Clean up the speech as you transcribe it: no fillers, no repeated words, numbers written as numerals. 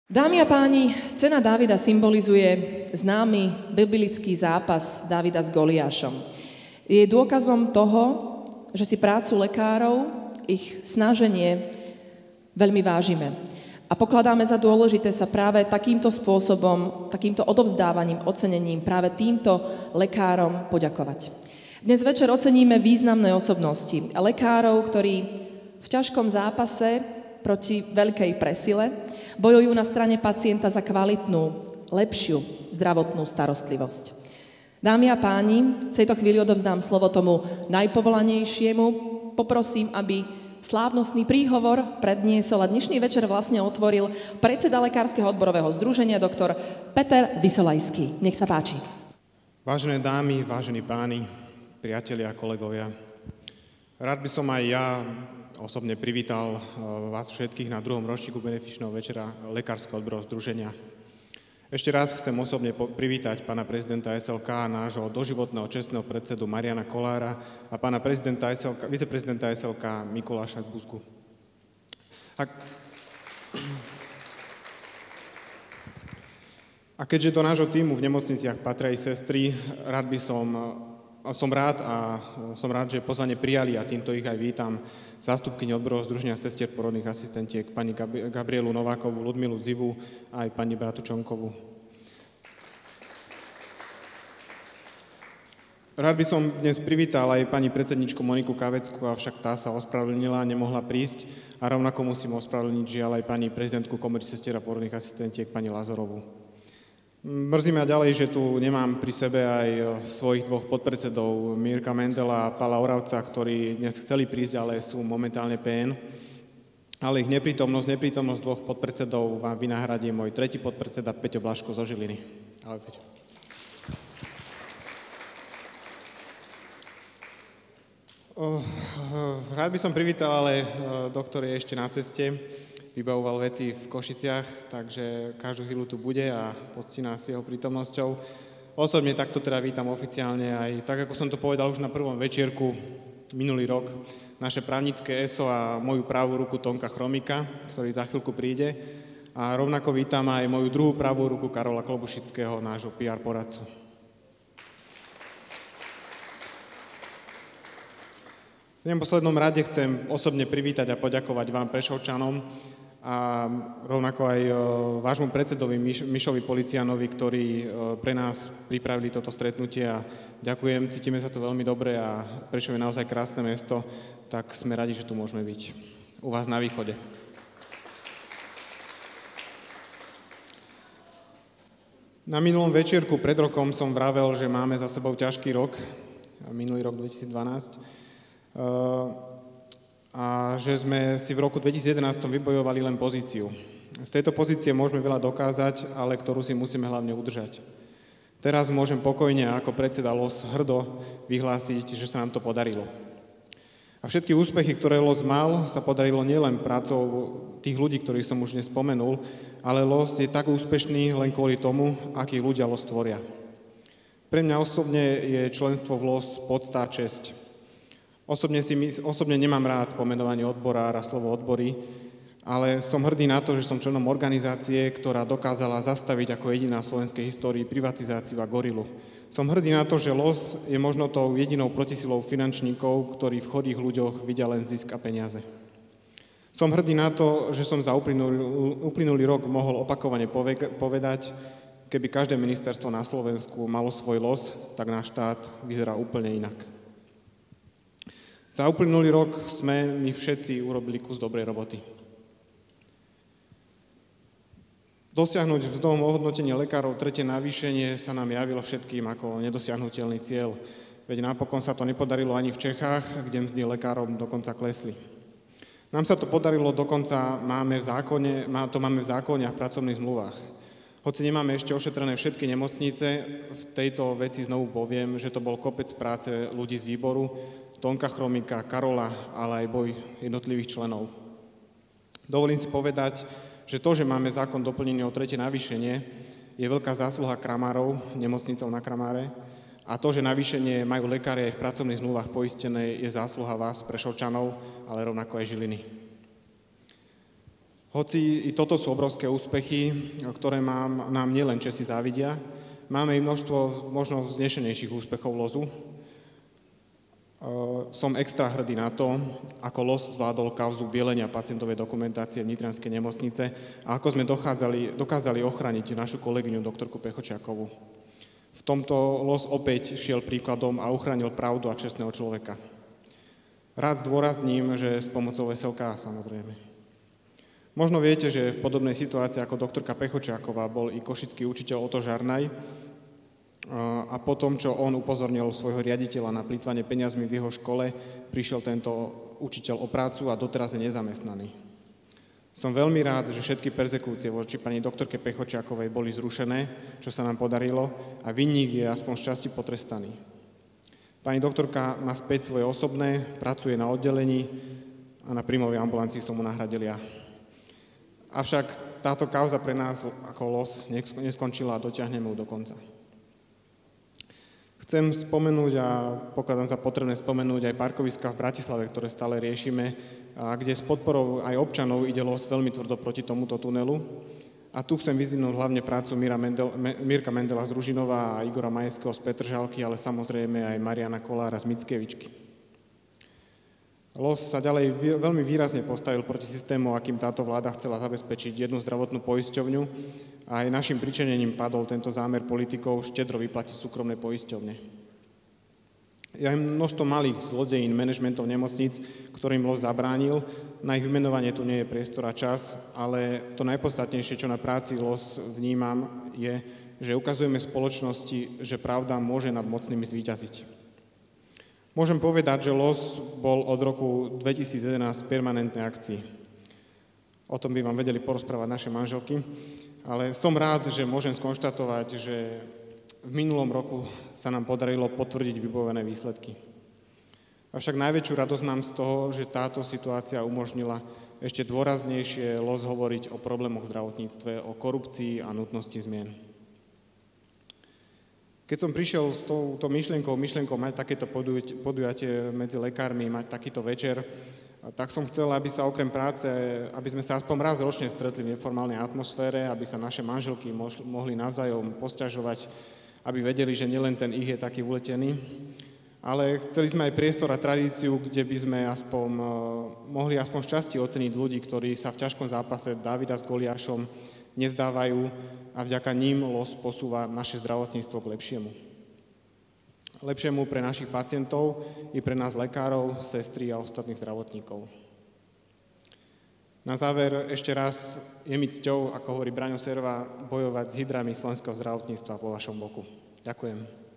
Dámy a páni, cena Dávida symbolizuje známy biblický zápas Dávida s Goliášom. Je dôkazom toho, že si prácu lekárov, ich snaženie veľmi vážime. A pokladáme za dôležité sa práve takýmto spôsobom, takýmto odovzdávaním, ocenením práve týmto lekárom poďakovať. Dnes večer oceníme významné osobnosti, lekárov, ktorí v ťažkom zápase proti veľkej presile bojujú na strane pacienta za kvalitnú, lepšiu zdravotnú starostlivosť. Dámy a páni, v tejto chvíli odovzdám slovo tomu najpovolanejšiemu. Poprosím, aby slávnostný príhovor predniesol a dnešný večer vlastne otvoril predseda Lekárskeho odborového združenia doktor Peter Vysolajský. Nech sa páči. Vážené dámy, vážení páni, priatelia a kolegovia, rád by som aj ja osobne privítal vás všetkých na druhom ročníku benefičného večera Lekárskeho odborového združenia. Ešte raz chcem osobne privítať pána prezidenta SLK, nášho doživotného čestného predsedu Mariana Kolára a pána viceprezidenta SLK Mikuláša Buzgu. A keďže do nášho tímu v nemocniciach patria aj sestry, som rád, že pozvanie prijali a týmto ich aj vítam zástupkyne odborového združenia sestier porodných asistentiek pani Gabrielu Novákovú, Ludmilu Zivu a aj pani Beatu Čonkovú. Rád by som dnes privítal aj pani predsedničku Moniku Kaveckú, avšak tá sa ospravedlnila, nemohla prísť a rovnako musím ospravedlniť žiaľ aj pani prezidentku Komory sestier a porodných asistentiek pani Lazorovú. Mrzí ma ďalej, že tu nemám pri sebe aj svojich dvoch podpredsedov, Mirka Mendela a Pála Oravca, ktorí dnes chceli prísť, ale sú momentálne PN. Ale ich neprítomnosť dvoch podpredsedov vám vynahradí môj tretí podpredseda Peťo Blaško zo Žiliny. Ahoj, Peťo. Rád by som privítal, ale doktor je ešte na ceste. Vybavoval veci v Košiciach, takže každú chvíľu tu bude a poctí nás jeho prítomnosťou. Osobne takto teda vítam oficiálne aj, tak ako som to povedal už na prvom večierku minulý rok, naše právnické ESO a moju pravú ruku Tonka Chromika, ktorý za chvíľku príde. A rovnako vítam aj moju druhú pravú ruku Karola Klobušického, nášho PR poradcu. V neposlednom rade chcem osobne privítať a poďakovať vám Prešovčanom a rovnako aj vášmu predsedovi Mišovi Policianovi, ktorí pre nás pripravili toto stretnutie a ďakujem, cítime sa tu veľmi dobre a Prešov je naozaj krásne mesto, tak sme radi, že tu môžeme byť u vás na východe. Na minulom večierku pred rokom som vravel, že máme za sebou ťažký rok, minulý rok 2012, a že sme si v roku 2011 vybojovali len pozíciu. Z tejto pozície môžeme veľa dokázať, ale ktorú si musíme hlavne udržať. Teraz môžem pokojne ako predseda LOS hrdo vyhlásiť, že sa nám to podarilo. A všetky úspechy, ktoré LOS mal, sa podarilo nielen prácou tých ľudí, ktorých som už dnes spomenul, ale LOS je tak úspešný len kvôli tomu, akí ľudia LOS tvoria. Pre mňa osobne je členstvo v LOS podstá a česť. Osobne nemám rád pomenovanie odborára, slovo odbory, ale som hrdý na to, že som členom organizácie, ktorá dokázala zastaviť ako jediná v slovenskej histórii privatizáciu a gorilu. Som hrdý na to, že LOS je možno tou jedinou protisilou finančníkov, ktorí v chorých ľuďoch vidia len zisk a peniaze. Som hrdý na to, že som za uplynulý rok mohol opakovane povedať, keby každé ministerstvo na Slovensku malo svoj LOS, tak náš štát vyzerá úplne inak. Za uplynulý rok sme my všetci urobili kus dobrej roboty. Dosiahnuť v novom ohodnotení lekárov tretie navýšenie sa nám javilo všetkým ako nedosiahnuteľný cieľ, veď napokon sa to nepodarilo ani v Čechách, kde mzdy lekárov dokonca klesli. Nám sa to podarilo dokonca, máme v zákone a v pracovných zmluvách. Hoci nemáme ešte ošetrené všetky nemocnice, v tejto veci znovu poviem, že to bol kopec práce ľudí z výboru, Tonka Chromika, Karola, ale aj boj jednotlivých členov. Dovolím si povedať, že to, že máme zákon doplnený o tretie navýšenie, je veľká zásluha Kramárov, nemocnicou na Kramáre, a to, že navýšenie majú lekári aj v pracovných zmluvách poistené, je zásluha vás, Prešovčanov, ale rovnako aj Žiliny. Hoci i toto sú obrovské úspechy, ktoré nám nielen Česi závidia, máme i množstvo možno vznešenejších úspechov LOZu. Som extra hrdý na to, ako LOZ zvládol kauzu bielenia pacientovej dokumentácie v Nitranskej nemocnice a ako sme dokázali ochrániť našu kolegyňu doktorku Pechočiakovú. V tomto LOZ opäť šiel príkladom a uchránil pravdu a čestného človeka. Rád zdôrazním, že s pomocou SLK, samozrejme. Možno viete, že v podobnej situácii ako doktorka Pechočiaková bol i košický učiteľ Oto Žarnaj a po tom, čo on upozornil svojho riaditeľa na plýtvanie peniazmi v jeho škole, prišiel tento učiteľ o prácu a doteraz je nezamestnaný. Som veľmi rád, že všetky perzekúcie voči pani doktorke Pechočiakovej boli zrušené, čo sa nám podarilo, a vinník je aspoň z časti potrestaný. Pani doktorka má späť svoje osobné, pracuje na oddelení a na príjmovej ambulancii som mu nahradil ja. Avšak táto kauza pre nás ako LOZ neskončila a dotiahneme ju do konca. Chcem spomenúť a pokladám za potrebné spomenúť aj parkoviská v Bratislave, ktoré stále riešime a kde s podporou aj občanov ide LOZ veľmi tvrdo proti tomuto tunelu. A tu chcem vyzdvihnúť hlavne prácu Mirka Mendela z Ružinova a Igora Majeského z Petržalky, ale samozrejme aj Mariana Kolára z Mickevičky. LOZ sa ďalej veľmi výrazne postavil proti systému, akým táto vláda chcela zabezpečiť jednu zdravotnú poisťovňu a aj našim pričenením padol tento zámer politikov štedro vyplatiť súkromné poisťovne. Je aj množstvo malých zlodejín manažmentov nemocníc, ktorým LOZ zabránil. Na ich vymenovanie tu nie je priestor a čas, ale to najpodstatnejšie, čo na práci LOZ vnímam, je, že ukazujeme spoločnosti, že pravda môže nad mocnými zvíťaziť. Môžem povedať, že LOZ bol od roku 2011 v permanentnej akcii. O tom by vám vedeli porozprávať naše manželky, ale som rád, že môžem skonštatovať, že v minulom roku sa nám podarilo potvrdiť vybojované výsledky. Avšak najväčšiu radosť mám z toho, že táto situácia umožnila ešte dôraznejšie LOZ hovoriť o problémoch v zdravotníctve, o korupcii a nutnosti zmien. Keď som prišiel s touto myšlienkou mať takéto podujatie medzi lekármi, mať takýto večer, tak som chcel, aby sa okrem práce, aby sme sa aspoň raz ročne stretli v neformálnej atmosfére, aby sa naše manželky mohli navzájom posťažovať, aby vedeli, že nielen ten ich je taký uletený, ale chceli sme aj priestor a tradíciu, kde by sme mohli aspoň z časti oceniť ľudí, ktorí sa v ťažkom zápase Dávida s Goliášom nezdávajú a vďaka ním LOZ posúva naše zdravotníctvo k lepšiemu. Lepšiemu pre našich pacientov i pre nás lekárov, sestry a ostatných zdravotníkov. Na záver ešte raz je mi cťou, ako hovorí Braňo Serva, bojovať s hydrami slovenského zdravotníctva po vašom boku. Ďakujem.